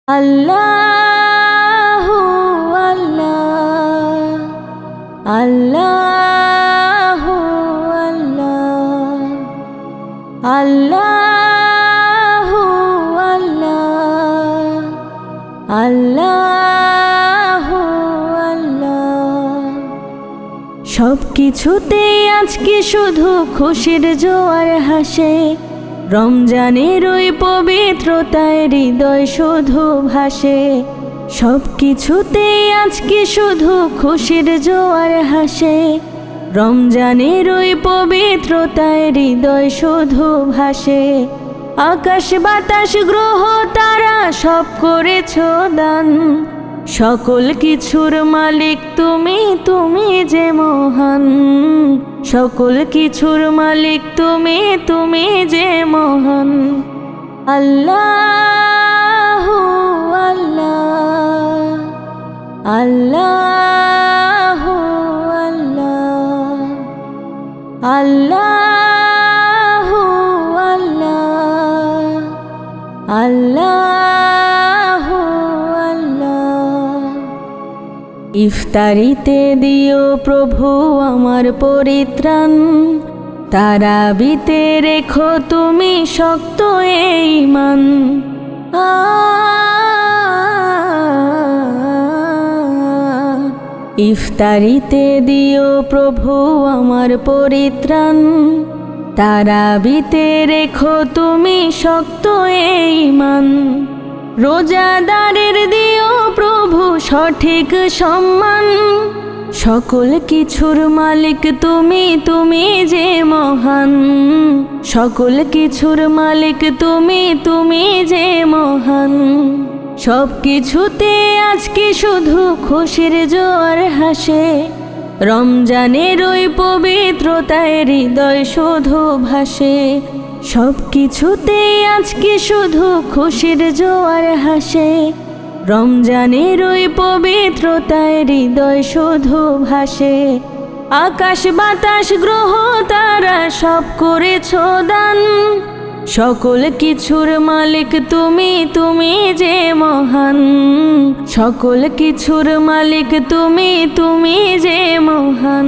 আল্লাহু আল্লাহ, আল্লাহু আল্লাহ, আল্লাহু আল্লাহ, আল্লাহু আল্লাহ। সব কিছুতেই আজকে শুধু খুশির জোয়ার হাসে, রমজানের ওই পবিত্রতায় হৃদয় শুধু ভাসে। সব কিছুতেই আজকে শুধু খুশির জোয়ার হাসে, রমজানের ওই পবিত্রতায় হৃদয় শুধু ভাসে। আকাশ বাতাস গ্রহ তারা সব করেছ দান, সকল কিছুর মালিক তুমি, তুমি যে মহান। সকল কিছুর মালিক তুমি, তুমি যে মহান। আল্লাহু আল্লাহ, আল্লাহু আল্লাহ, আল্লাহু আল্লাহ, আল্লাহু আল্লাহ। ইফতারিতে দিও প্রভু আমার পরিত্রাণ, তারাবিতে রেখো তুমি শক্ত এই ঈমান। ইফতারিতে দিও প্রভু আমার পরিত্রাণ, তারাবিতে রেখো তুমি শক্ত এই ঈমান। রোজাদারের দিও প্রভু সঠিক সম্মান, সকল কিছুর মালিক তুমি, তুমি যে মহান। সকল কিছুর মালিক তুমি, তুমি যে মহান। সব কিছুতে আজকে শুধু খুশির জোয়ার হাসে, রমজানের ওই পবিত্রতায় হৃদয় শুধু ভাসে। সব কিছুতে আজকে শুধু খুশির জোয়ার হাসে, রমজানের ওই পবিত্রতায় হৃদয় শুধু ভাসে। আকাশ বাতাস গ্রহ তারা সব করেছ দান, সকল কিছুর মালিক তুমি, তুমি যে মহান। সকল কিছুর মালিক তুমি, তুমি যে মহান।